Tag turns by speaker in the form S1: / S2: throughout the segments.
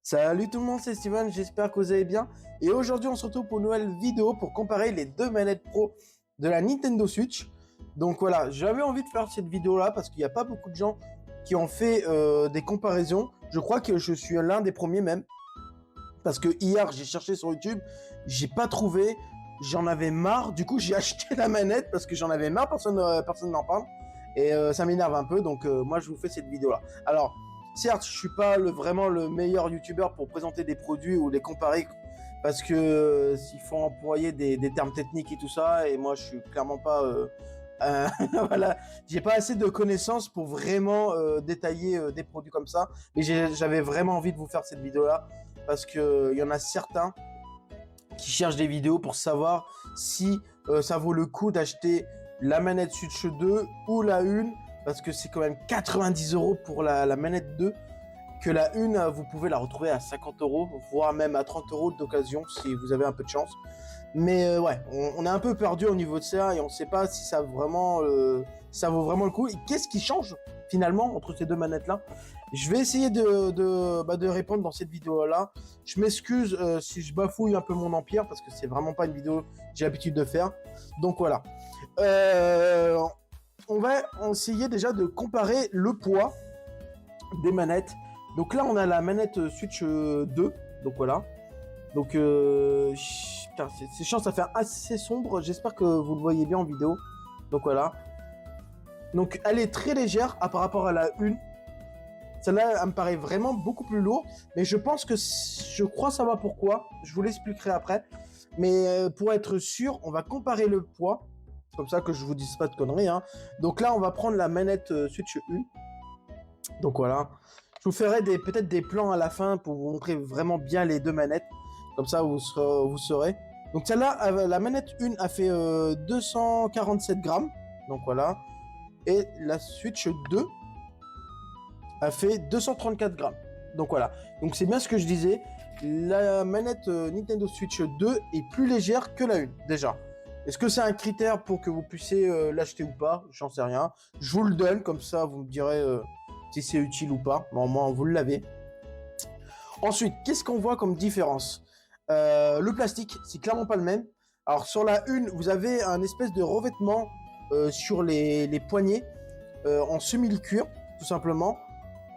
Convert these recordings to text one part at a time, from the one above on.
S1: Salut tout le monde, c'est Steven, j'espère que vous allez bien. Et aujourd'hui, on se retrouve pour une nouvelle vidéo pour comparer les deux manettes Pro de la Nintendo Switch. Donc voilà, j'avais envie de faire cette vidéo-là parce qu'il n'y a pas beaucoup de gens qui ont fait des comparaisons. Je crois que je suis l'un des premiers même. Parce que hier, j'ai cherché sur YouTube, j'ai pas trouvé, j'en avais marre. Du coup, j'ai acheté la manette parce que j'en avais marre, personne n'en parle. Et ça m'énerve un peu, donc moi, je vous fais cette vidéo-là. Alors, certes, je suis pas vraiment le meilleur YouTuber pour présenter des produits ou les comparer, parce que il faut employer des termes techniques et tout ça, et moi, je suis clairement pas... voilà, j'ai pas assez de connaissances pour vraiment détailler des produits comme ça, mais j'avais vraiment envie de vous faire cette vidéo-là, parce que il y en a certains qui cherchent des vidéos pour savoir si ça vaut le coup d'acheter la manette Switch 2 ou la 1, parce que c'est quand même 90 € pour la manette 2, que la 1, vous pouvez la retrouver à 50 €, voire même à 30 € d'occasion si vous avez un peu de chance. Mais ouais, on est un peu perdu au niveau de ça et on ne sait pas si ça vaut vraiment le coup. Et qu'est-ce qui change finalement entre ces deux manettes-là? Je vais essayer de répondre dans cette vidéo-là. Je m'excuse si je bafouille un peu mon empire parce que c'est vraiment pas une vidéo que j'ai l'habitude de faire. Donc voilà. On va essayer déjà de comparer le poids des manettes. Donc là, on a la manette Switch 2. Donc voilà. Donc, putain, c'est chiant, ça fait assez sombre. J'espère que vous le voyez bien en vidéo. Donc voilà. Donc elle est très légère par rapport à la 1. Celle-là, elle me paraît vraiment beaucoup plus lourde. Mais je crois savoir pourquoi. Je vous l'expliquerai après. Mais pour être sûr, on va comparer le poids. Comme ça que je vous dise pas de conneries. Hein. Donc là, on va prendre la manette Switch 1. Donc voilà. Je vous ferai peut-être des plans à la fin pour vous montrer vraiment bien les deux manettes. Comme ça, vous saurez. Donc celle-là, la manette 1 a fait 247 grammes. Donc voilà. Et la Switch 2 a fait 234 grammes. Donc voilà. Donc c'est bien ce que je disais. La manette Nintendo Switch 2 est plus légère que la 1, déjà. Est-ce que c'est un critère pour que vous puissiez l'acheter ou pas? J'en sais rien. Je vous le donne, comme ça vous me direz si c'est utile ou pas. Bon, moi, vous l'avez. Ensuite, qu'est-ce qu'on voit comme différence? Le plastique, c'est clairement pas le même. Alors sur la 1, vous avez un espèce de revêtement sur les poignets en semi-cuir, tout simplement.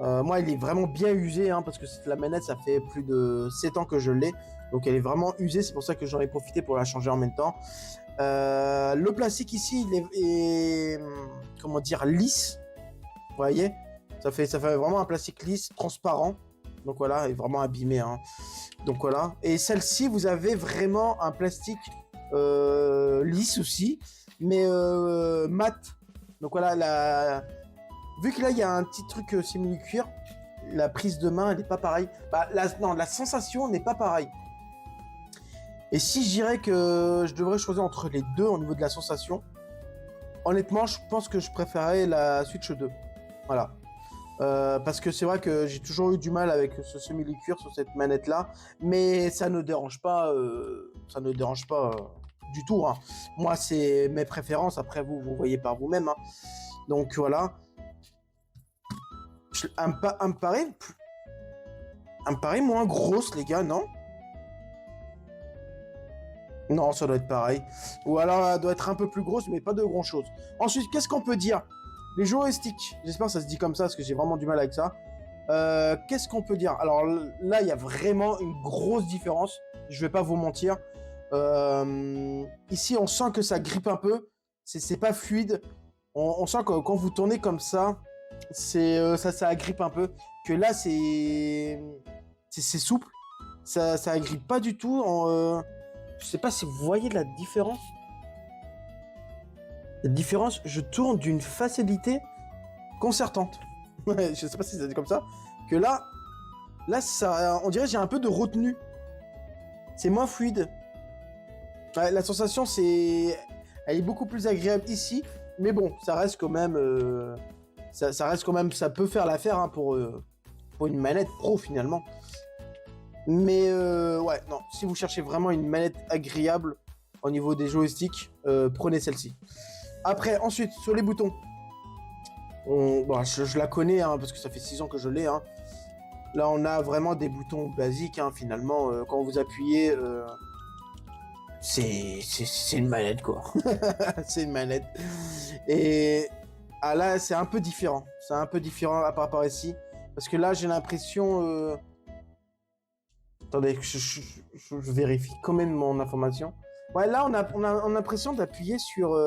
S1: Moi, il est vraiment bien usé, hein, parce que la manette, ça fait plus de 7 ans que je l'ai. Donc elle est vraiment usée, c'est pour ça que j'en ai profité pour la changer en même temps. Le plastique ici, il est comment dire, lisse. Vous voyez, ça fait vraiment un plastique lisse, transparent. Donc voilà, est vraiment abîmé. Hein. Donc voilà. Et celle-ci, vous avez vraiment un plastique lisse aussi, mais mat. Donc voilà, vu que là, il y a un petit truc simili-cuir, la prise de main, elle n'est pas pareille. La sensation n'est pas pareille. Et si je dirais que je devrais choisir entre les deux au niveau de la sensation, honnêtement, je pense que je préférerais la Switch 2. Voilà. Parce que c'est vrai que j'ai toujours eu du mal avec ce semi-cuir sur cette manette-là, mais ça ne dérange pas, du tout. Hein. Moi, c'est mes préférences. Après, vous voyez par vous-même. Hein. Donc voilà. Elle me paraît moins grosse, les gars, non? Non, ça doit être pareil. Ou alors, elle doit être un peu plus grosse, mais pas de grand-chose. Ensuite, qu'est-ce qu'on peut dire? Les joysticks. J'espère que ça se dit comme ça, parce que j'ai vraiment du mal avec ça. Qu'est-ce qu'on peut dire? Alors là, il y a vraiment une grosse différence. Je vais pas vous mentir. Ici, on sent que ça grippe un peu. C'est pas fluide. On sent que quand vous tournez comme ça, ça agrippe un peu. Que là, c'est souple. Ça agrippe pas du tout. Je sais pas si vous voyez la différence. La différence, je tourne d'une facilité concertante. Je sais pas si ça dit comme ça. Que là, ça, on dirait que j'ai un peu de retenue. C'est moins fluide. La sensation, elle est beaucoup plus agréable ici. Mais bon, ça reste quand même, ça peut faire l'affaire hein, pour une manette pro finalement. Mais ouais, non. Si vous cherchez vraiment une manette agréable au niveau des joysticks, prenez celle-ci. Après, ensuite, sur les boutons. Je la connais, hein, parce que ça fait 6 ans que je l'ai. Hein. Là, on a vraiment des boutons basiques, hein, finalement. Quand vous appuyez, c'est une manette, quoi. C'est une manette. Et ah, là, c'est un peu différent. C'est un peu différent par rapport à ici. Parce que là, j'ai l'impression... Attendez, je vérifie quand même mon information. Ouais, là, on a l'impression d'appuyer sur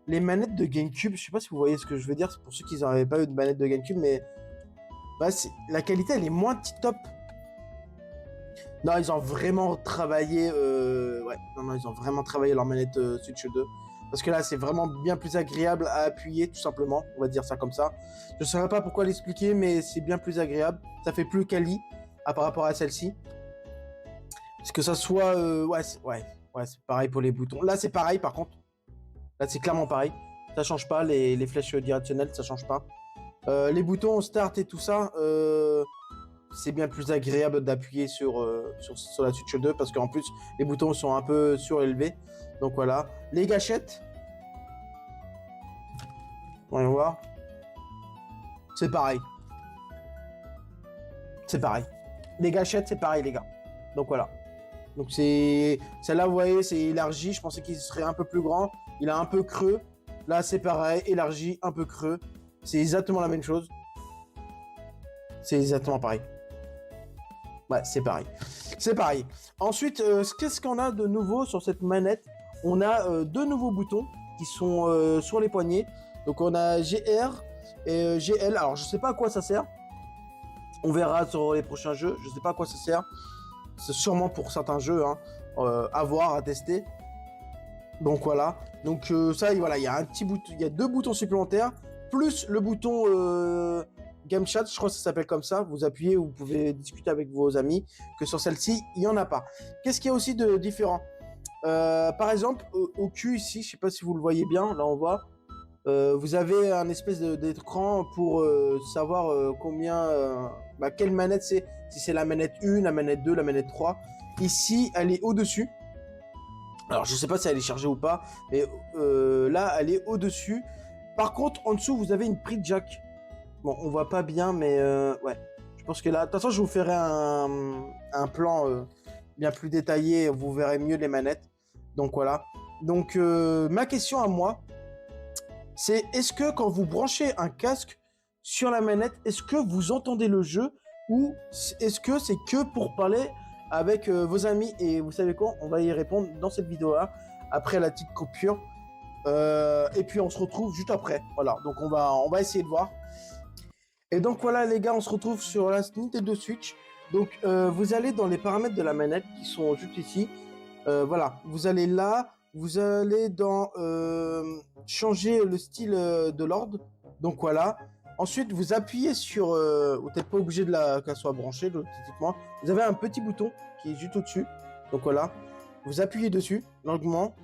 S1: les manettes de GameCube. Je sais pas si vous voyez ce que je veux dire. C'est pour ceux qui n'avaient pas eu de manette de GameCube, mais bah, la qualité, elle est moins top. Non, ils ont vraiment travaillé. Ouais, non, ils ont vraiment travaillé leur manette Switch 2. Parce que là, c'est vraiment bien plus agréable à appuyer, tout simplement. On va dire ça comme ça. Je ne saurais pas pourquoi l'expliquer, mais c'est bien plus agréable. Ça fait plus quali par rapport à celle-ci. Parce que ça soit... ouais, c'est pareil pour les boutons. Là, c'est pareil, par contre. Là, c'est clairement pareil. Ça change pas. Les flèches directionnelles, ça change pas. Les boutons start et tout ça... c'est bien plus agréable d'appuyer sur la Switch 2 parce qu'en plus les boutons sont un peu surélevés. Donc voilà. Les gâchettes. Voyons voir. C'est pareil. C'est pareil. Les gâchettes, c'est pareil, les gars. Donc voilà. Donc c'est... Celle-là, vous voyez, c'est élargi. Je pensais qu'il serait un peu plus grand. Il a un peu creux. Là, c'est pareil. Élargi, un peu creux. C'est exactement la même chose. C'est exactement pareil. Ouais, c'est pareil. C'est pareil. Ensuite, qu'est-ce qu'on a de nouveau sur cette manette? On a deux nouveaux boutons qui sont sur les poignets. Donc on a GR et GL. Alors je sais pas à quoi ça sert. On verra sur les prochains jeux. Je sais pas à quoi ça sert. C'est sûrement pour certains jeux, hein, à voir, à tester. Donc voilà. Donc ça, voilà, il y a un petit bouton, il y a deux boutons supplémentaires plus le bouton Game Chat, je crois que ça s'appelle comme ça. Vous appuyez, vous pouvez discuter avec vos amis. Que sur celle-ci, il n'y en a pas. Qu'est-ce qu'il y a aussi de différent? Par exemple, au cul ici, je ne sais pas si vous le voyez bien. Là, on voit. Vous avez un espèce d'écran pour savoir combien... quelle manette c'est. Si c'est la manette 1, la manette 2, la manette 3. Ici, elle est au-dessus. Alors, je ne sais pas si elle est chargée ou pas. Mais là, elle est au-dessus. Par contre, en dessous, vous avez une prise jack. Bon, on voit pas bien, mais ouais. Je pense que là... De toute façon, je vous ferai un plan bien plus détaillé. Vous verrez mieux les manettes. Donc, voilà. Donc, ma question à moi, c'est est-ce que quand vous branchez un casque sur la manette, est-ce que vous entendez le jeu ou est-ce que c'est que pour parler avec vos amis? Et vous savez quoi? On va y répondre dans cette vidéo-là, après la petite coupure. Et puis, on se retrouve juste après. Voilà, donc on va essayer de voir. Et donc voilà les gars, on se retrouve sur la Nintendo Switch. Donc vous allez dans les paramètres de la manette qui sont juste ici. Voilà, vous allez là, vous allez dans changer le style de l'ordre. Donc voilà. Ensuite vous appuyez sur, vous n'êtes pas obligé qu'elle soit branchée automatiquement. Vous avez un petit bouton qui est juste au-dessus. Donc voilà, vous appuyez dessus longuement.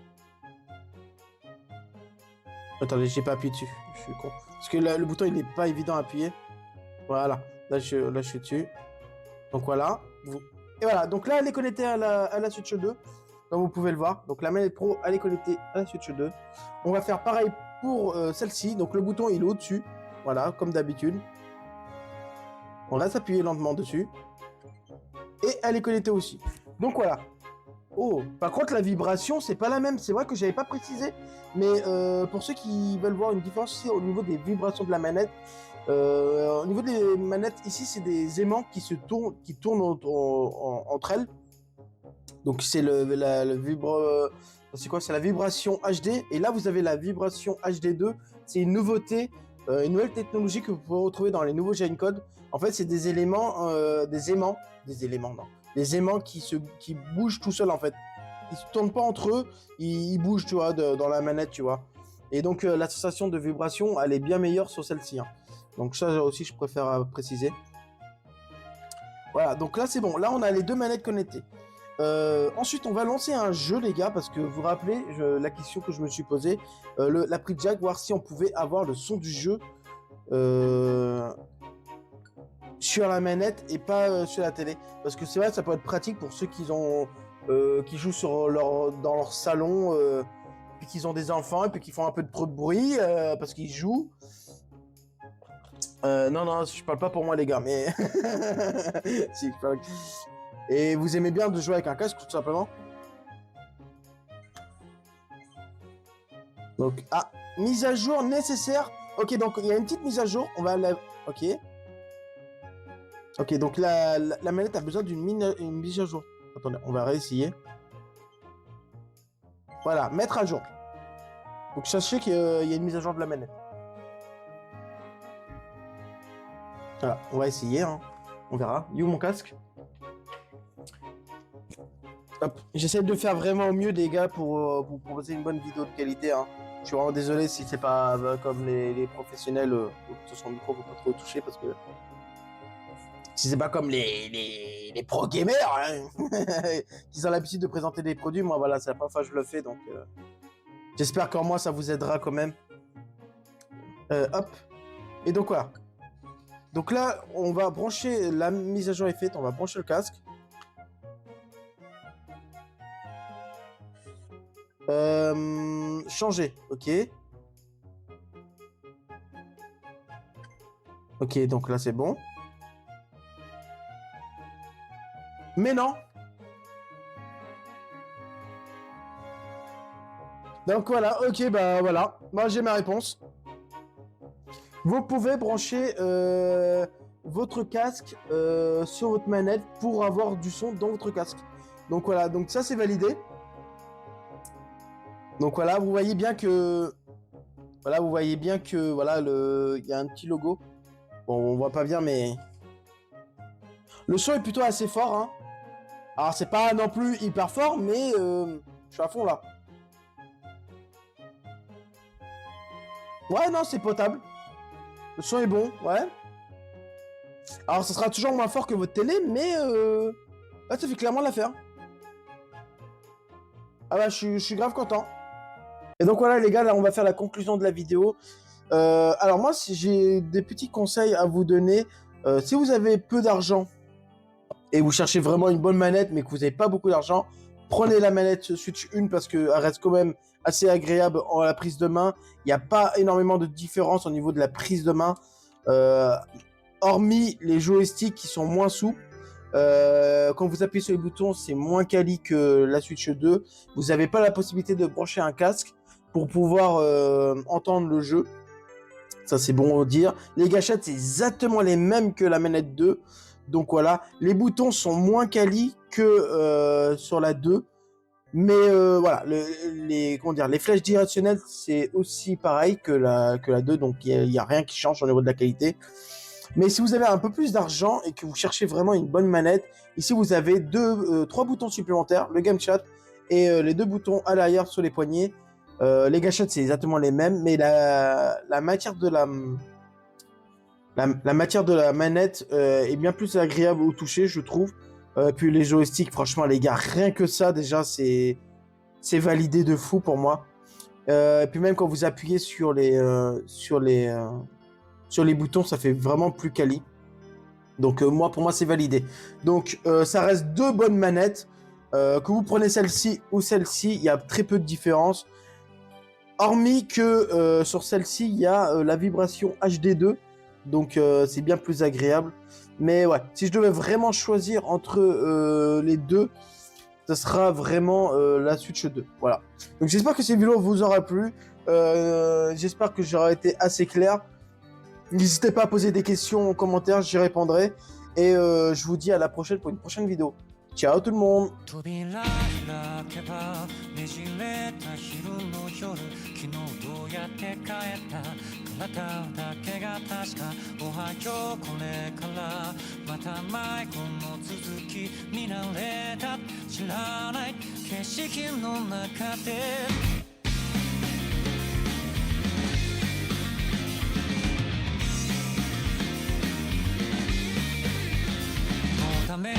S1: Attendez, j'ai pas appuyé dessus, je suis con. Parce que le bouton il n'est pas évident à appuyer. Voilà, là je suis dessus. Donc voilà. Et voilà, donc là elle est connectée à la Switch 2. Comme vous pouvez le voir. Donc la manette Pro elle est connectée à la Switch 2. On va faire pareil pour celle-ci. Donc le bouton il est au-dessus. Voilà, comme d'habitude. On reste appuyé lentement dessus. Et elle est connectée aussi. Donc voilà. Oh, par contre la vibration c'est pas la même. C'est vrai que j'avais pas précisé. Mais pour ceux qui veulent voir une différence aussi au niveau des vibrations de la manette. Au niveau des manettes, ici, c'est des aimants qui tournent entre elles. Donc c'est c'est quoi? C'est la vibration HD. Et là, vous avez la vibration HD2. C'est une nouveauté, une nouvelle technologie que vous pouvez retrouver dans les nouveaux G-Encode. En fait, c'est des aimants, des aimants qui bougent tout seuls en fait. Ils se tournent pas entre eux, ils bougent, tu vois, dans la manette, tu vois. Et donc la sensation de vibration, elle est bien meilleure sur celle-ci. Hein. Donc ça aussi, je préfère préciser. Voilà, donc là c'est bon. Là, on a les deux manettes connectées. Ensuite, on va lancer un jeu, les gars, parce que vous vous rappelez la question que je me suis posée, la prise jack, voir si on pouvait avoir le son du jeu sur la manette et pas sur la télé. Parce que c'est vrai, ça peut être pratique pour ceux qui jouent dans leur salon, puis qu'ils ont des enfants et puis qu'ils font un peu de bruit parce qu'ils jouent. Non, non, je parle pas pour moi, les gars, mais... Si, je parle- Et vous aimez bien de jouer avec un casque, tout simplement? Donc, ah, mise à jour nécessaire. Ok, donc il y a une petite mise à jour. On va la... Ok. Ok, donc la manette a besoin une mise à jour. Attendez, on va réessayer. Voilà, mettre à jour. Donc sachez qu'il y a une mise à jour de la manette. Voilà, on va essayer, hein. On verra. You mon casque. Hop, j'essaie de faire vraiment au mieux, les gars, pour vous proposer une bonne vidéo de qualité, hein. Je suis vraiment désolé si c'est pas comme les professionnels sur son micro, faut pas trop toucher parce que si c'est pas comme les pro gamers hein, qui ont l'habitude de présenter des produits, moi voilà, c'est la première fois que je le fais, donc j'espère qu'en moi ça vous aidera quand même. Hop. Et donc voilà. Donc là, on va brancher, la mise à jour est faite, on va brancher le casque. Changer, ok. Ok, donc là c'est bon. Mais non. Donc voilà, ok, bah voilà. Moi j'ai ma réponse. Vous pouvez brancher votre casque sur votre manette pour avoir du son dans votre casque. Donc voilà, donc ça c'est validé. Donc voilà, vous voyez bien que voilà, voilà il y a un petit logo. Bon, on voit pas bien mais le son est plutôt assez fort hein. Alors c'est pas non plus hyper fort mais je suis à fond là. Ouais, non, c'est potable. Le son est bon, ouais. Alors ça sera toujours moins fort que votre télé mais là ça fait clairement l'affaire. Ah bah je suis grave content. Et donc voilà les gars, là on va faire la conclusion de la vidéo. Alors moi si j'ai des petits conseils à vous donner. Si vous avez peu d'argent et vous cherchez vraiment une bonne manette mais que vous n'avez pas beaucoup d'argent, prenez la manette Switch 1 parce qu'elle reste quand même assez agréable en la prise de main. Il n'y a pas énormément de différence au niveau de la prise de main. Hormis les joysticks qui sont moins souples. Quand vous appuyez sur les boutons, c'est moins quali que la Switch 2. Vous n'avez pas la possibilité de brancher un casque pour pouvoir entendre le jeu. Ça, c'est bon à dire. Les gâchettes, c'est exactement les mêmes que la manette 2. Donc voilà, les boutons sont moins quali que sur la 2. Mais voilà, les flèches directionnelles, c'est aussi pareil que la 2. Donc il n'y a rien qui change au niveau de la qualité. Mais si vous avez un peu plus d'argent et que vous cherchez vraiment une bonne manette, ici vous avez trois boutons supplémentaires, le Game Chat et les deux boutons à l'arrière sur les poignets. Les gâchettes c'est exactement les mêmes, mais la matière de la matière de la manette est bien plus agréable au toucher, je trouve. Puis les joysticks, franchement les gars, rien que ça déjà c'est validé de fou pour moi. Et puis même quand vous appuyez sur les boutons, ça fait vraiment plus quali. Donc pour moi, c'est validé. Donc ça reste deux bonnes manettes. Que vous prenez celle-ci ou celle-ci, il y a très peu de différence. Hormis que sur celle-ci, il y a la vibration HD2. Donc c'est bien plus agréable. Mais ouais, si je devais vraiment choisir entre les deux, ça sera vraiment la Switch 2. Voilà. Donc j'espère que cette vidéo vous aura plu. J'espère que j'aurai été assez clair. N'hésitez pas à poser des questions en commentaire, j'y répondrai. Et je vous dis à la prochaine pour une prochaine vidéo. Ciao tout le monde.
S2: 扉開けばねじれた昼の夜昨日どうやって帰ったあなただけが確かおはようこれからまた迷子の続き見慣れた知らない景色の中でもうダメ